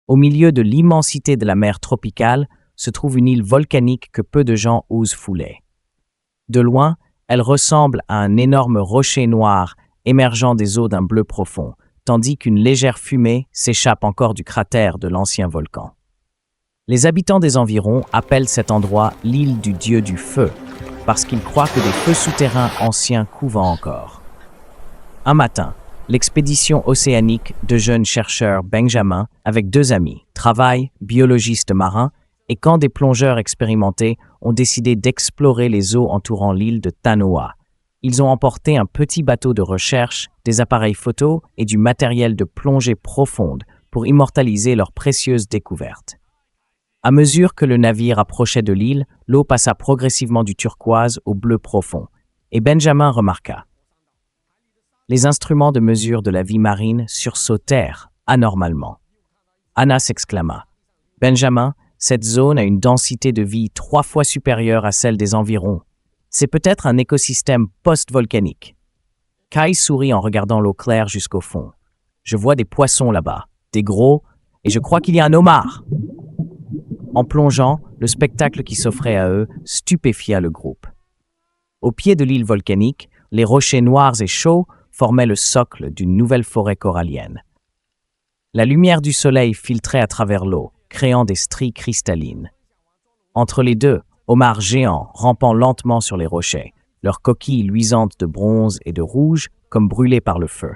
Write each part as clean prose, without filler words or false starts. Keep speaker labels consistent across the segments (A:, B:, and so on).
A: Au milieu de l'immensité de la mer tropicale se trouve une île volcanique que peu de gens osent fouler. De loin, elle ressemble à un énorme rocher noir émergeant des eaux d'un bleu profond, tandis qu'une légère fumée s'échappe encore du cratère de l'ancien volcan. Les habitants des environs appellent cet endroit l'île du dieu du feu, parce qu'ils croient que des feux souterrains anciens couvent encore. Un matin, l'expédition océanique de jeunes chercheurs Benjamin, avec 2 amis, travaillent, biologistes marins, et quand des plongeurs expérimentés ont décidé d'explorer les eaux entourant l'île de Tanoa. Ils ont emporté un petit bateau de recherche, des appareils photo et du matériel de plongée profonde pour immortaliser leur précieuse découverte. À mesure que le navire approchait de l'île, l'eau passa progressivement du turquoise au bleu profond, et Benjamin remarqua. Les instruments de mesure de la vie marine sursautèrent anormalement. Anna s'exclama. « Benjamin, cette zone a une densité de vie 3 fois supérieure à celle des environs. C'est peut-être un écosystème post-volcanique. » Kai sourit en regardant l'eau claire jusqu'au fond. « Je vois des poissons là-bas, des gros, et je crois qu'il y a un homard. » En plongeant, le spectacle qui s'offrait à eux stupéfia le groupe. Au pied de l'île volcanique, les rochers noirs et chauds formaient le socle d'une nouvelle forêt corallienne. La lumière du soleil filtrait à travers l'eau, créant des stries cristallines. Entre les deux, homards géants rampant lentement sur les rochers, leurs coquilles luisantes de bronze et de rouge comme brûlées par le feu.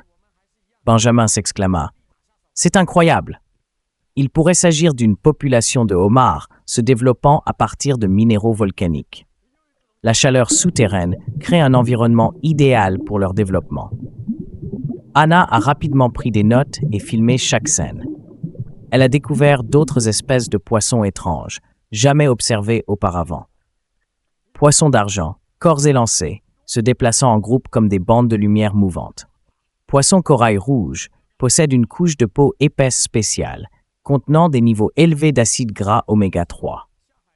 A: Benjamin s'exclama. « C'est incroyable ! Il pourrait s'agir d'une population de homards se développant à partir de minéraux volcaniques. La chaleur souterraine crée un environnement idéal pour leur développement. » Anna a rapidement pris des notes et filmé chaque scène. Elle a découvert d'autres espèces de poissons étranges, jamais observées auparavant. Poissons d'argent, corps élancés, se déplaçant en groupe comme des bandes de lumière mouvantes. Poisson corail rouge possède une couche de peau épaisse spéciale, contenant des niveaux élevés d'acides gras oméga 3.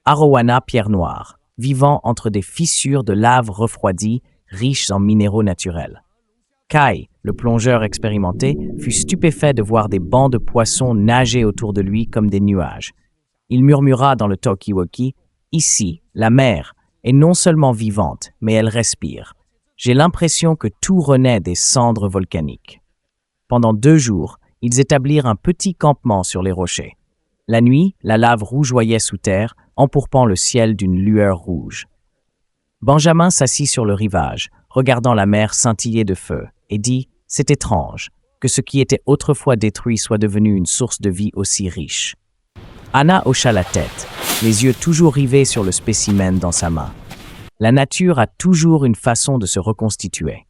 A: Arowana pierre noire, vivant entre des fissures de lave refroidie, riches en minéraux naturels. Kai, le plongeur expérimenté, fut stupéfait de voir des bancs de poissons nager autour de lui comme des nuages. Il murmura dans le talkie-walkie, « Ici, la mer est non seulement vivante, mais elle respire. J'ai l'impression que tout renaît des cendres volcaniques. » Pendant 2 jours, ils établirent un petit campement sur les rochers. La nuit, la lave rougeoyait sous terre, empourprant le ciel d'une lueur rouge. Benjamin s'assit sur le rivage, regardant la mer scintiller de feu, et dit « C'est étrange que ce qui était autrefois détruit soit devenu une source de vie aussi riche. » Anna hocha la tête, les yeux toujours rivés sur le spécimen dans sa main. La nature a toujours une façon de se reconstituer.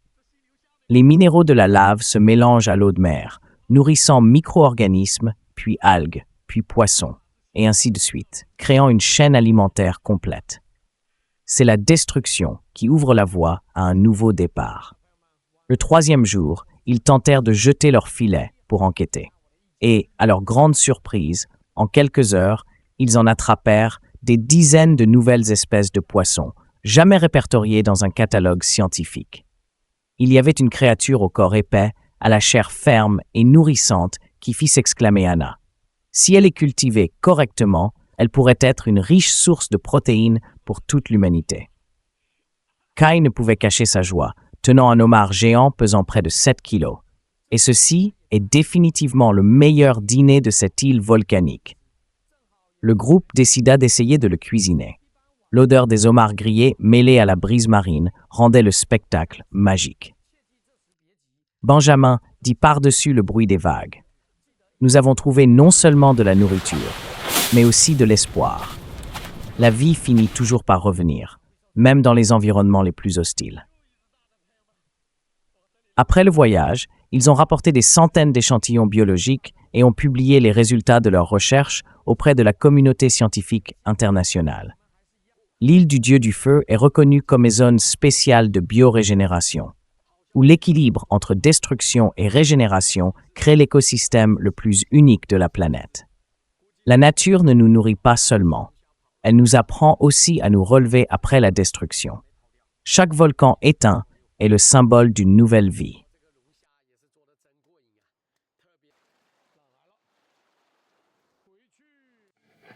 A: Les minéraux de la lave se mélangent à l'eau de mer, nourrissant micro-organismes, puis algues, puis poissons, et ainsi de suite, créant une chaîne alimentaire complète. C'est la destruction qui ouvre la voie à un nouveau départ. Le 3e jour, ils tentèrent de jeter leurs filets pour enquêter. Et, à leur grande surprise, en quelques heures, ils en attrapèrent des dizaines de nouvelles espèces de poissons, jamais répertoriées dans un catalogue scientifique. Il y avait une créature au corps épais, à la chair ferme et nourrissante qui fit s'exclamer Anna. Si elle est cultivée correctement, elle pourrait être une riche source de protéines pour toute l'humanité. Kai ne pouvait cacher sa joie, tenant un homard géant pesant près de 7 kilos. Et ceci est définitivement le meilleur dîner de cette île volcanique. Le groupe décida d'essayer de le cuisiner. L'odeur des homards grillés mêlée à la brise marine rendait le spectacle magique. Benjamin dit par-dessus le bruit des vagues. Nous avons trouvé non seulement de la nourriture, mais aussi de l'espoir. La vie finit toujours par revenir, même dans les environnements les plus hostiles. Après le voyage, ils ont rapporté des centaines d'échantillons biologiques et ont publié les résultats de leurs recherches auprès de la communauté scientifique internationale. L'île du Dieu du Feu est reconnue comme une zone spéciale de biorégénération, où l'équilibre entre destruction et régénération crée l'écosystème le plus unique de la planète. La nature ne nous nourrit pas seulement, elle nous apprend aussi à nous relever après la destruction. Chaque volcan éteint est le symbole d'une nouvelle vie.
B: l'aventure.